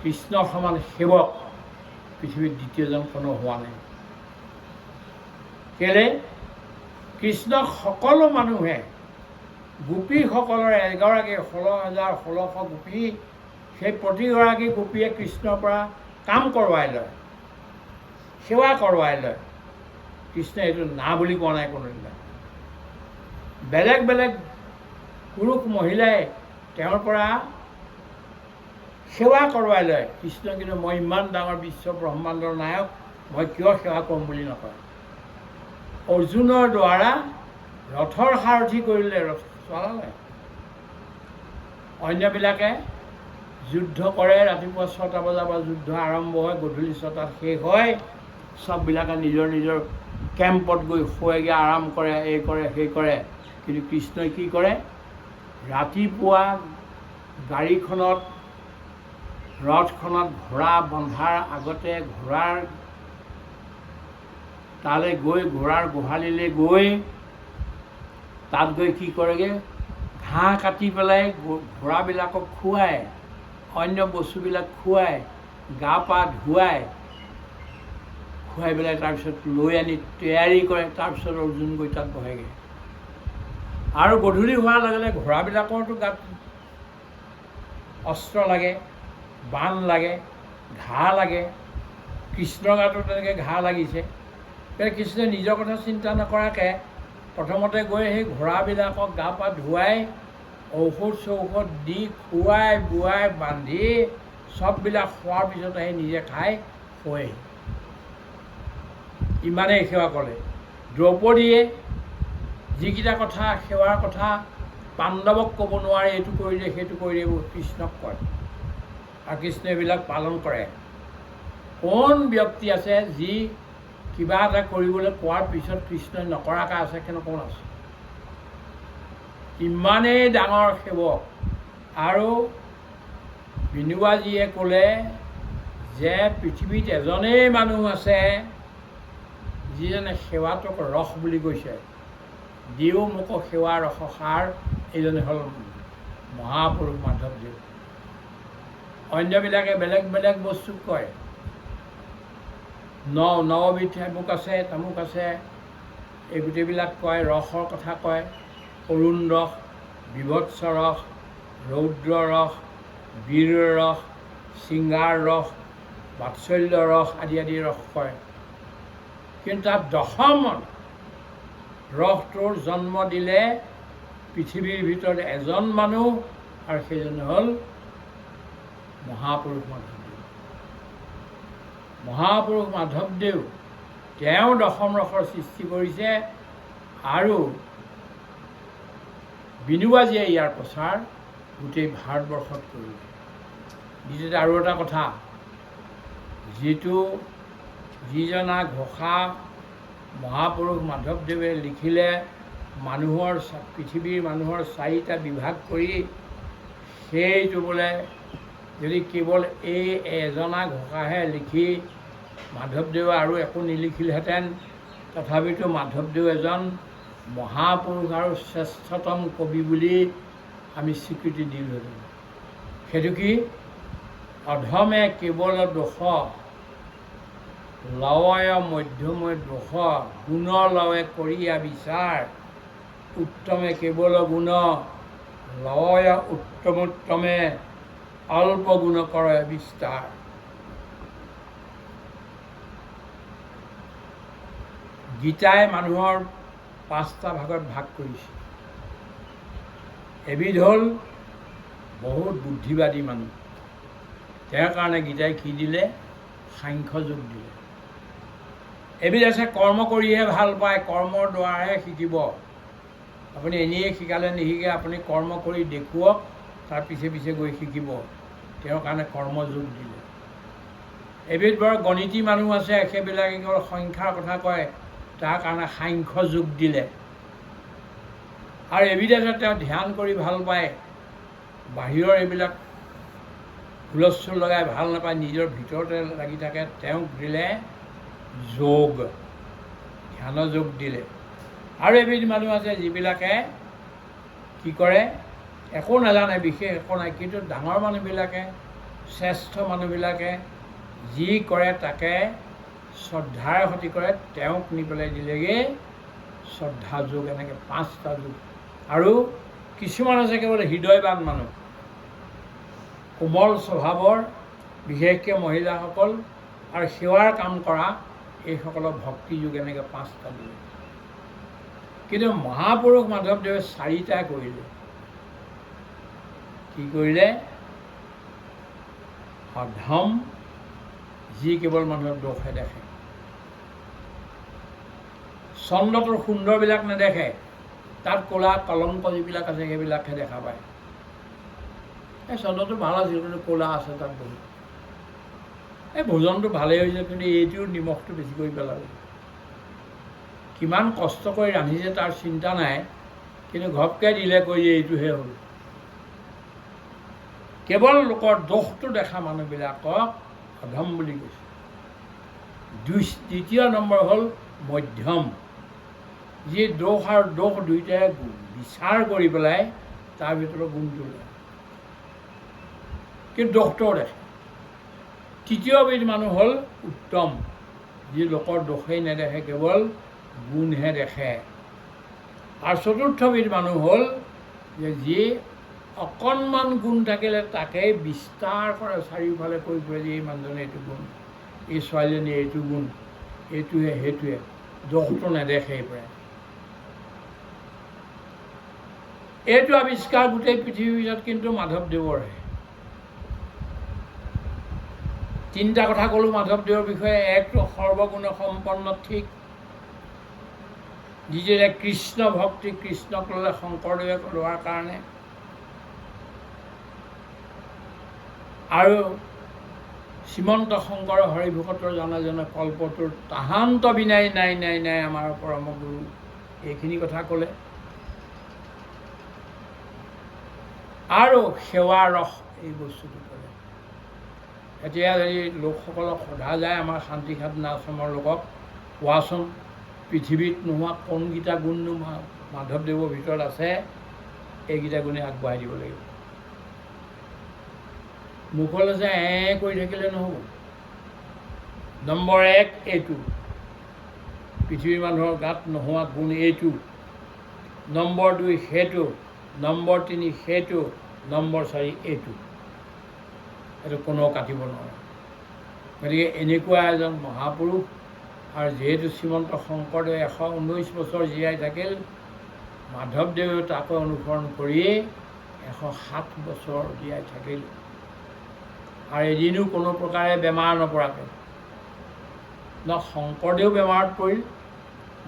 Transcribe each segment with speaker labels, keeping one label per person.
Speaker 1: কৃষ্ণ সমান সেৱক পৃথিৱীত দ্বিতীয়জন কোনো হোৱা নাই। কেলে কৃষ্ণক সকলো মানুহে গোপীসকলৰ এগৰাকী 16,1600 গোপী, সেই প্ৰতিগৰাকী গোপীয়ে কৃষ্ণৰ পৰা কাম কৰোৱাই লয়, সেৱা কৰোৱাই লয়। কৃষ্ণই এইটো না বুলি কোৱা নাই কোনোদিনা। বেলেগ বেলেগ পুৰুষ মহিলাই তেওঁৰ পৰা সেৱা কৰোৱাই লয়। কৃষ্ণ কিন্তু মই ইমান ডাঙৰ বিশ্ব ব্ৰহ্মাণ্ডৰ নায়ক, মই কিয় সেৱা কৰিম বুলি নকয়। অৰ্জুনৰ দ্বাৰা ৰথৰ সাৰথি কৰিলে, ৰথ চলালে। অন্যবিলাকে যুদ্ধ কৰে, ৰাতিপুৱা 6টা বজাৰ পৰা যুদ্ধ আৰম্ভ হয়, গধূলি 6টাত শেষ হয়। চববিলাকে নিজৰ নিজৰ কেম্পত গৈ শুৱেগৈ, আৰাম কৰে, এই কৰে সেই কৰে। কিন্তু কৃষ্ণই কি কৰে, ৰাতিপুৱা গাড়ীখনত ৰথখনত ঘোঁৰা বন্ধাৰ আগতে ঘোঁৰাৰ তালৈ গৈ, ঘোঁৰাৰ গোহালিলৈ গৈ তাত গৈ কি কৰেগৈ, ঘাঁহ কাটি পেলাই ঘোঁৰাবিলাকক খুৱাই, অন্য বস্তুবিলাক খুৱাই, গা পা ধুৱাই, খুৱাই পেলাই তাৰপিছত লৈ আনি তৈয়াৰী কৰে। তাৰপিছত অৰ্জুন গৈ তাত বহেগৈ। আৰু গধূলি হোৱাৰ লগে লগে ঘোঁৰাবিলাকৰতো গাত অস্ত্ৰ লাগে, বাণ লাগে, ঘাঁহ লাগে। কৃষ্ণৰ গাতো তেনেকৈ ঘাঁহ লাগিছে। কৃষ্ণই নিজৰ কথা চিন্তা নকৰাকৈ প্ৰথমতে গৈ সেই ঘোঁৰাবিলাকক গা পা ধুৱাই, ঔষধ চৌষধ দি, খুৱাই বোৱাই বান্ধি চববিলাক খোৱাৰ পিছত আহি নিজে খাই শুৱেহি। ইমানেই সেৱা কৰে। দ্ৰৌপদীয়ে যিকেইটা কথা, সেৱাৰ কথা পাণ্ডৱক ক'ব নোৱাৰে, এইটো কৰি দিয়ে সেইটো কৰি দিয়ে, কৃষ্ণক কয়। আৰু কৃষ্ণই এইবিলাক পালন কৰে। কোন ব্যক্তি আছে যি কিবা এটা কৰিবলৈ কোৱাৰ পিছত কৃষ্ণই নকৰাকৈ আছে? কিন্তু কোন আছে? ইমানেই ডাঙৰ সেৱক। আৰু বিনোবাজীয়ে ক'লে যে পৃথিৱীত এজনেই মানুহ আছে যিজনে সেৱাটোক ৰস বুলি কৈছে। দিও মোক সেৱা ৰসসাৰ, এইজনে হ'ল মহাপুৰুষ মাধৱদেৱ। অন্যবিলাকে বেলেগ বেলেগ বস্তু কয়, নৱবিধ আমুক আছে তামুক আছে, এই গোটেইবিলাক কয়, ৰসৰ কথা কয়। অৰুণ ৰস, বিভৎস ৰস, ৰৌদ্ৰ ৰস, বীৰ ৰস, শৃংগাৰ ৰস, বাৎসল্য ৰস আদি আদি ৰস কয়। কিন্তু তাত দশম ৰসটোৰ জন্ম দিলে পৃথিৱীৰ ভিতৰত এজন মানুহ, আৰু সেইজন হ'ল মহাপুৰুষ মাধৱদেৱ। মহাপুৰুষ মাধৱদেৱ তেওঁ দশম ৰসৰ সৃষ্টি কৰিছে। আৰু বিনোবাজীয়ে ইয়াৰ প্ৰচাৰ গোটেই ভাৰতবৰ্ষত কৰিলে। দ্বিতীয়তে আৰু এটা কথা, যিজনা ঘোষা মহাপুৰুষ মাধৱদেৱে লিখিলে, পৃথিৱীৰ মানুহৰ 4টা বিভাগ কৰি, সেইটো বোলে যদি কেৱল এই এজনা ঘোষাহে লিখি মাধৱদেৱে আৰু একো নিলিখিলহেঁতেন, তথাপিতো মাধৱদেৱ এজন মহাপুৰুষ আৰু শ্ৰেষ্ঠতম কবি বুলি আমি স্বীকৃতি দিলোঁহেঁতেন। সেইটো কি? অধমে কেৱল দোষ, লৱয় মধ্যময় দোষ, গুণ লৱে কৰিয়া বিচাৰ, উত্তমে কেৱল গুণ, লয় উত্তমোত্তমে অল্প গুণ কৰে বিস্তাৰ। গীতাই মানুহৰ 5টা ভাগত ভাগ কৰিছে। এবিধ হ'ল বহুত বুদ্ধিবাদী মানুহ, তেওঁৰ কাৰণে গীতাই কি দিলে? সাংখ্য যোগ দিলে। এবিধ আছে কৰ্ম কৰিহে ভাল পায়, কৰ্মৰ দ্বাৰাহে শিকিব। আপুনি এনেই শিকালে নিশিকে, আপুনি কৰ্ম কৰি দেখুৱাওক, তাৰ পিছে পিছে গৈ শিকিব। তেওঁৰ কাৰণে কৰ্মযোগ দিলে। এবিধ বৰ গণিতী মানুহ আছে, সেইবিলাকে কেৱল সংখ্যাৰ কথা কয়, তাৰ কাৰণে সাংখ্য যোগ দিলে। আৰু এবিধ আছে তেওঁ ধ্যান কৰি ভাল পায়, বাহিৰৰ এইবিলাক হুলস্থুল লগাই ভাল নাপায়, নিজৰ ভিতৰতে লাগি থাকে, তেওঁক দিলে যোগ, ধ্যান যোগ দিলে। আৰু এবিধ মানুহ আছে যিবিলাকে কি কৰে, একো নাজানে, বিশেষ একো নাই, কিন্তু ডাঙৰ মানুহবিলাকে শ্ৰেষ্ঠ মানুহবিলাকে যি কৰে তাকে শ্ৰদ্ধাৰ সৈতে কৰে, তেওঁক নি পেলাই দিলেগৈ শ্ৰদ্ধা যোগ, এনেকৈ 5টা যোগ। আৰু কিছুমান আছে কেৱল হৃদয়বান মানুহ, কোমল স্বভাৱৰ, বিশেষকৈ মহিলাসকল আৰু সেৱাৰ কাম কৰা, এইসকলৰ ভক্তি যোগ, এনেকৈ 5টা যোগ। কিন্তু মহাপুৰুষ মাধৱদেৱে 4টা কৰিলে। কি কৰিলে? অধম, যি কেৱল মানুহৰ দোষহে দেখে, চন্দ্ৰটোৰ সুন্দৰবিলাক নেদেখে, তাত ক'লা কলংক যিবিলাক আছে সেইবিলাকহে দেখা পায়। এই চন্দ্ৰটো ভাল আছিল কিন্তু ক'লা আছে তাত বহুত। এই ভোজনটো ভালেই হৈছে কিন্তু এইটোৰ নিমখটো বেছি কৰি পেলালে। কিমান কষ্ট কৰি ৰান্ধিছে তাৰ চিন্তা নাই, কিন্তু ঘপকৈ দিলে কৈ যে এইটোহে হ'ল। কেৱল লোকৰ দোষটো দেখা মানুহবিলাকক অধম বুলি কৈছে। দ্বিতীয় নম্বৰ হ'ল মধ্যম, যি দোষ আৰু দোষ দুয়োটাই বিচাৰ কৰি পেলাই তাৰ ভিতৰত গুণটো লয়, কিন্তু দোষটোও দেখে। তৃতীয়বিধ মানুহ হ'ল উত্তম, যি লোকৰ দোষেই নেদেখে, কেৱল গুণহে দেখে। আৰু চতুৰ্থবিধ মানুহ হ'ল যে যি অকণমান গুণ থাকিলে তাকেই বিস্তাৰ কৰে, চাৰিওফালে কৈ ফুৰে যে এই মানুহজনে এইটো গুণ, এই ছোৱালীজনীয়ে এইটো গুণ, এইটোহে সেইটোৱে, দোষটো নেদেখে প্ৰায়। এইটো আৱিষ্কাৰ গোটেই পৃথিৱীৰ ভিতৰত কিন্তু মাধৱদেৱৰহে। 3টা কথা ক'লোঁ মাধৱদেৱৰ বিষয়ে। একটো সৰ্বগুণ সম্পন্ন, ঠিক, যিটোৱে কৃষ্ণ ভক্তি, কৃষ্ণক ল'লে শংকৰদেৱে লোৱাৰ কাৰণে। আৰু শ্ৰীমন্ত শংকৰ হৰিভকতৰ জানে কল্পটোৰ তাহান্ত বিনাই নাই নাই নাই আমাৰ পৰম গুৰু, এইখিনি কথা ক'লে। আৰু সেৱা ৰস, এই বস্তুটো ক'লে। এতিয়া যদি লোকসকলক সোধা যায়, আমাৰ শান্তি সাধনা আশ্ৰমৰ লোকক, কোৱাচোন পৃথিৱীত নোহোৱা কোনকেইটা গুণনো মাধৱদেৱৰ ভিতৰত আছে? এইকেইটা গুণে আগবঢ়াই দিব লাগিব। মুখলৈ যে কৰি থাকিলে নহ'ব। নম্বৰ 1 এইটো, পৃথিৱীৰ মানুহৰ গাত নোহোৱা গুণ এইটো। নম্বৰ 2 সেইটো, নম্বৰ 3 সেইটো, নম্বৰ 4 এইটো। এইটো কোনেও কাটিব নোৱাৰে। গতিকে এনেকুৱা এজন মহাপুৰুষ, আৰু যিহেতু শ্ৰীমন্ত শংকৰদেৱে 119 বছৰ জীয়াই থাকিল, মাধৱদেৱেও তাকে অনুসৰণ কৰিয়েই 107 বছৰ জীয়াই থাকিল। আৰু এদিনো কোনো প্ৰকাৰে বেমাৰ নপৰাকৈ। ন শংকৰদেৱ বেমাৰত পৰিল,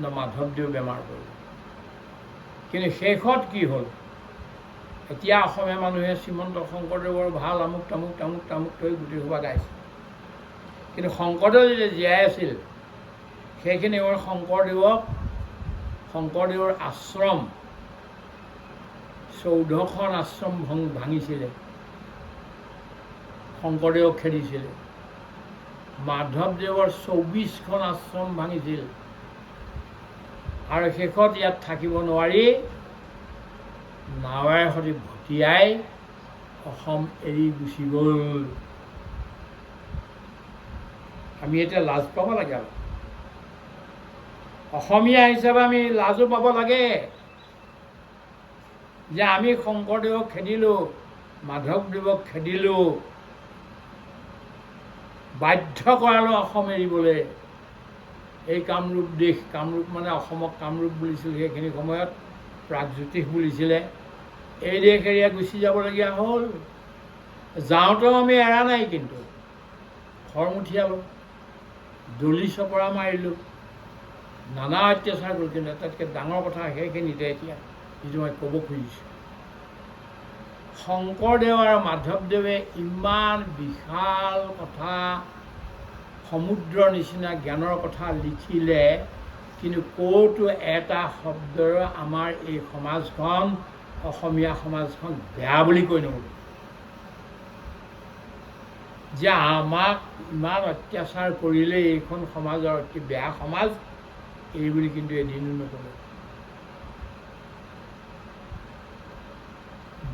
Speaker 1: ন মাধৱদেৱ বেমাৰ পৰিল। কিন্তু শেষত কি হ'ল? এতিয়া অসমীয়া মানুহে শ্ৰীমন্ত শংকৰদেৱৰ ভাল আমুক তামুক তামুক তামুক থৈ গোটেই সোপা গাইছে। কিন্তু শংকৰদেৱ যেতিয়া জীয়াই আছিল, সেইখিনি শংকৰদেৱৰ আশ্ৰম 14খন আশ্ৰম ভাঙিছিলে, শংকৰদেৱক খেদিছিলে। মাধৱদেৱৰ 24খন আশ্ৰম ভাঙিছিল। আৰু শেষত ইয়াত থাকিব নোৱাৰি নাৱেৰে সৈতে ভটিয়াই অসম এৰি গুচি গ'ল। আমি এতিয়া লাজ পাব লাগে। আৰু অসমীয়া হিচাপে আমি লাজো পাব লাগে যে আমি শংকৰদেৱক খেদিলোঁ, মাধৱদেৱক খেদিলোঁ, বাধ্য কৰালোঁ অসম এৰিবলৈ। এই কামৰূপ দেশ, কামৰূপ মানে অসমক কামৰূপ বুলিছিল সেইখিনি সময়ত, প্ৰাগজ্যোতিষ বুলিছিলে। এই দেশ এৰিয়া গুচি যাবলগীয়া হ'ল। যাওঁতেও আমি এৰা নাই, কিন্তু খৰ মুঠিয়ালোঁ, দলি চপৰা মাৰিলোঁ, নানা অত্যাচাৰ কৰিলোঁ। কিন্তু আটাইতকৈ ডাঙৰ কথা সেইখিনিতে এতিয়া যিটো মই ক'ব খুজিছোঁ, শংকৰদেৱ আৰু মাধৱদেৱে ইমান বিশাল কথা, সমুদ্ৰৰ নিচিনা জ্ঞানৰ কথা লিখিলে, কিন্তু ক'তো এটা শব্দৰে আমাৰ এই সমাজখন, অসমীয়া সমাজখন বেয়া বুলি কৈ নগ'ল। যে আমাক ইমান অত্যাচাৰ কৰিলে এইখন সমাজৰ অতি বেয়া সমাজ, এই বুলি কিন্তু এদিনো নক'লে।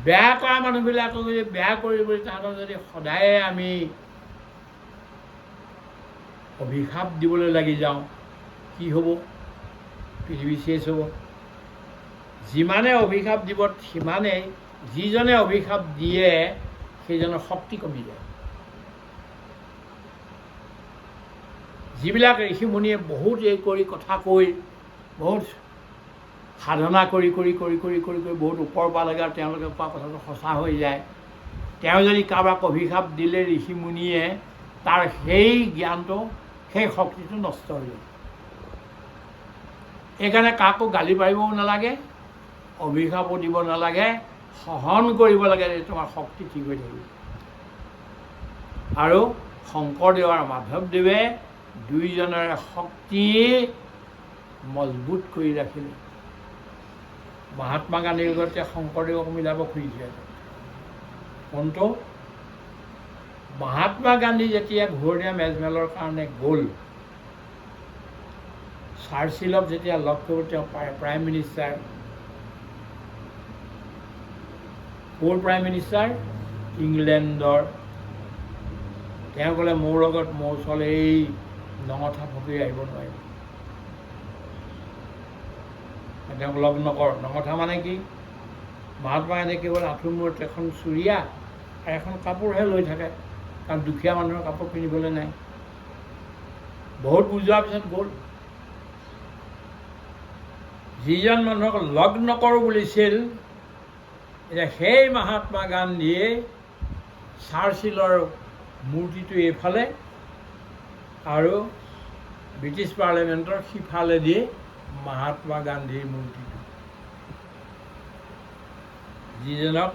Speaker 1: বেয়া কৰা মানুহবিলাকক যদি বেয়া কৰিবলৈ তাহাঁতক যদি সদায়ে আমি অভিশাপ দিবলৈ লাগি যাওঁ, কি হ'ব? পৃথিৱী শেষ হ'ব। যিমানে অভিশাপ দিব সিমানেই যিজনে অভিশাপ দিয়ে সেইজনৰ শক্তি কমি যায়। যিবিলাক ঋষিমুনিয়ে বহুত এই কৰি কথা কৈ বহুত সাধনা কৰি কৰি কৰি কৰি কৰি কৰি বহুত ওপৰ পালেগৈ আৰু তেওঁলোকে কোৱা কথাটো সঁচা হৈ যায়। তেওঁ যদি কাৰোবাক অভিশাপ দিলে ঋষিমুনিয়ে তাৰ সেই জ্ঞানটো সেই শক্তিটো নষ্ট হৈ যায়। সেইকাৰণে কাকো গালি পাৰিবও নালাগে, অভিশাপো দিব নালাগে, সহন কৰিব লাগে যে তোমাৰ শক্তি ঠিক হৈ থাকিব। আৰু শংকৰদেৱ আৰু মাধৱদেৱে দুইজনৰে শক্তি মজবুত কৰি ৰাখিলে। মহাত্মা গান্ধীৰ লগতে শংকৰদেৱক মিলাব খুজিছে। কোনটো? মহাত্মা গান্ধী যেতিয়া ঘূৰণীয়া মেজমেলৰ কাৰণে গ'ল, চাৰ্চিলক যেতিয়া লগ কৰিব, তেওঁ প্ৰাইম মিনিষ্টাৰ, ক'ৰ প্ৰাইম মিনিষ্টাৰ? ইংলেণ্ডৰ। তেওঁ ক'লে মোৰ লগত মোৰ ওচৰলৈ এই নঙঠা ফকীৰ আহিব নোৱাৰিব, তেওঁক লগ নকৰ। নঙঠা মানে কি? মহাত্মা গান্ধীয়ে কেৱল আঁঠুৰ মূৰত এখন চুৰিয়া আৰু এখন কাপোৰহে লৈ থাকে, কাৰণ দুখীয়া মানুহৰ কাপোৰ কিনিবলৈ নাই। বহুত বুজোৱাৰ পিছত গ'ল। যিজন মানুহক লগ নকৰোঁ বুলিছিল, এতিয়া সেই মহাত্মা গান্ধীয়ে চাৰ্চিলৰ মূৰ্তিটো এইফালে আৰু ব্ৰিটিছ পাৰ্লিমেণ্টৰ সিফালেদি মহাত্মা গান্ধীৰ মূৰ্তিটো। যিজনক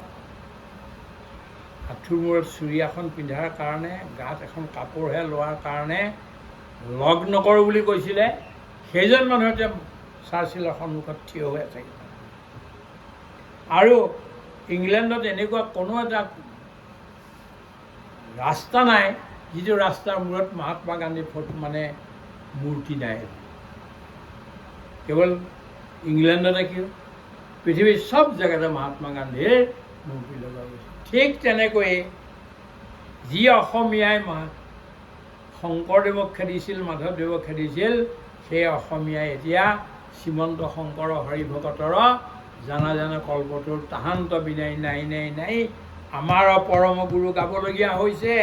Speaker 1: আঁঠুৰ মূৰত চুৰিয়াখন পিন্ধাৰ কাৰণে, গাত এখন কাপোৰহে লোৱাৰ কাৰণে লগ নকৰোঁ বুলি কৈছিলে, সেইজন মানুহ এতিয়া চাৰ্চিলৰ সন্মুখত থিয় হৈ আছে। আৰু ইংলেণ্ডত এনেকুৱা কোনো এটা ৰাস্তা নাই যিটো ৰাস্তাৰ মূৰত মহাত্মা গান্ধীৰ মানে মূৰ্তি নাই। কেৱল ইংলেণ্ডতে কি, পৃথিৱীৰ চব জেগাতে মহাত্মা গান্ধীৰ মূৰ্তি লগোৱা গৈছে। ঠিক তেনেকৈয়ে যি অসমীয়াই শংকৰদেৱক খেদিছিল, মাধৱদেৱক খেদিছিল, সেই অসমীয়াই এতিয়া শ্ৰীমন্ত শংকৰ হৰিভকতৰ জানা জানা কল্পটোৰ তাহান্ত বিনাই নাই নাই নাই আমাৰ পৰম গুৰু গাবলগীয়া হৈছে।